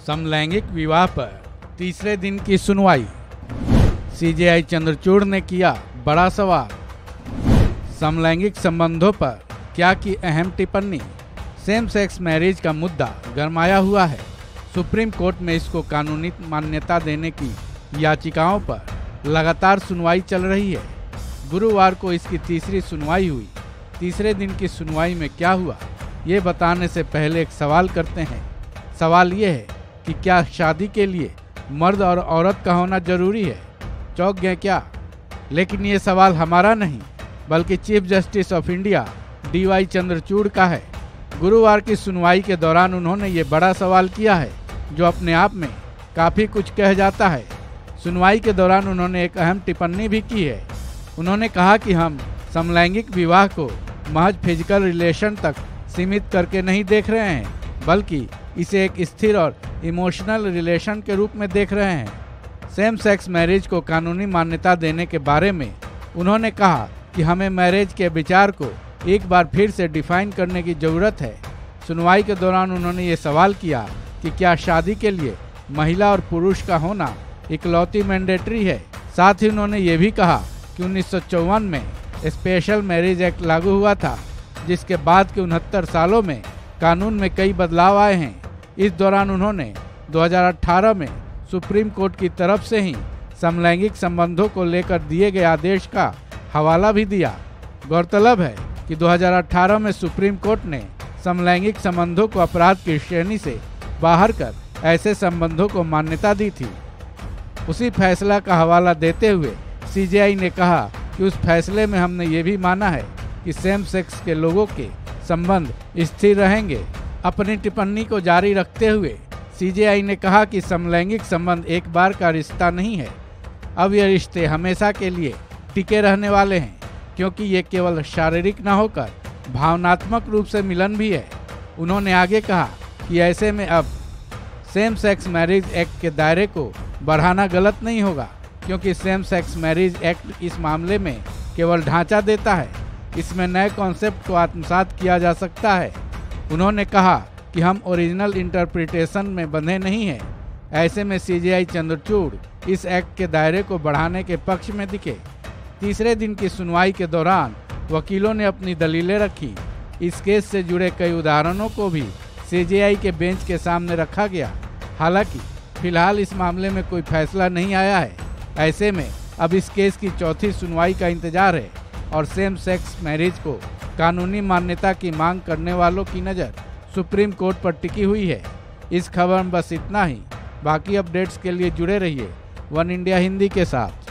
समलैंगिक विवाह पर तीसरे दिन की सुनवाई। सीजेआई चंद्रचूड़ ने किया बड़ा सवाल। समलैंगिक संबंधों पर क्या की अहम टिप्पणी। सेम सेक्स मैरिज का मुद्दा गरमाया हुआ है। सुप्रीम कोर्ट में इसको कानूनी मान्यता देने की याचिकाओं पर लगातार सुनवाई चल रही है। गुरुवार को इसकी तीसरी सुनवाई हुई। तीसरे दिन की सुनवाई में क्या हुआ, ये बताने से पहले एक सवाल करते हैं। सवाल ये है कि क्या शादी के लिए मर्द और औरत का होना जरूरी है? चौंक गए क्या? लेकिन ये सवाल हमारा नहीं, बल्कि chief justice of India DY Chandrachud का है। गुरुवार की सुनवाई के दौरान उन्होंने ये बड़ा सवाल किया है, जो अपने आप में काफ़ी कुछ कह जाता है। सुनवाई के दौरान उन्होंने एक अहम टिप्पणी भी की है। उन्होंने कहा कि हम समलैंगिक विवाह को महज फिजिकल रिलेशन तक सीमित करके नहीं देख रहे हैं, बल्कि इसे एक स्थिर और इमोशनल रिलेशन के रूप में देख रहे हैं। सेम सेक्स मैरिज को कानूनी मान्यता देने के बारे में उन्होंने कहा कि हमें मैरिज के विचार को एक बार फिर से डिफाइन करने की ज़रूरत है। सुनवाई के दौरान उन्होंने ये सवाल किया कि क्या शादी के लिए महिला और पुरुष का होना इकलौती मैंडेटरी है। साथ ही उन्होंने ये भी कहा कि 1954 में स्पेशल मैरिज एक्ट लागू हुआ था, जिसके बाद के 69 सालों में कानून में कई बदलाव आए हैं। इस दौरान उन्होंने 2018 में सुप्रीम कोर्ट की तरफ से ही समलैंगिक संबंधों को लेकर दिए गए आदेश का हवाला भी दिया। गौरतलब है कि 2018 में सुप्रीम कोर्ट ने समलैंगिक संबंधों को अपराध की श्रेणी से बाहर कर ऐसे संबंधों को मान्यता दी थी। उसी फैसला का हवाला देते हुए सीजेआई ने कहा कि उस फैसले में हमने ये भी माना है कि सेम सेक्स के लोगों के संबंध स्थिर रहेंगे। अपनी टिप्पणी को जारी रखते हुए सीजेआई ने कहा कि समलैंगिक संबंध एक बार का रिश्ता नहीं है। अब ये रिश्ते हमेशा के लिए टिके रहने वाले हैं, क्योंकि ये केवल शारीरिक न होकर भावनात्मक रूप से मिलन भी है। उन्होंने आगे कहा कि ऐसे में अब सेम सेक्स मैरिज एक्ट के दायरे को बढ़ाना गलत नहीं होगा, क्योंकि सेम सेक्स मैरिज एक्ट इस मामले में केवल ढांचा देता है। इसमें नए कॉन्सेप्ट को आत्मसात किया जा सकता है। उन्होंने कहा कि हम ओरिजिनल इंटरप्रिटेशन में बंधे नहीं हैं। ऐसे में सीजेआई चंद्रचूड़ इस एक्ट के दायरे को बढ़ाने के पक्ष में दिखे। तीसरे दिन की सुनवाई के दौरान वकीलों ने अपनी दलीलें रखी। इस केस से जुड़े कई उदाहरणों को भी सीजेआई के बेंच के सामने रखा गया। हालांकि फिलहाल इस मामले में कोई फैसला नहीं आया है। ऐसे में अब इस केस की चौथी सुनवाई का इंतजार है और सेम सेक्स मैरिज को कानूनी मान्यता की मांग करने वालों की नज़र सुप्रीम कोर्ट पर टिकी हुई है। इस खबर में बस इतना ही। बाकी अपडेट्स के लिए जुड़े रहिए वन इंडिया हिंदी के साथ।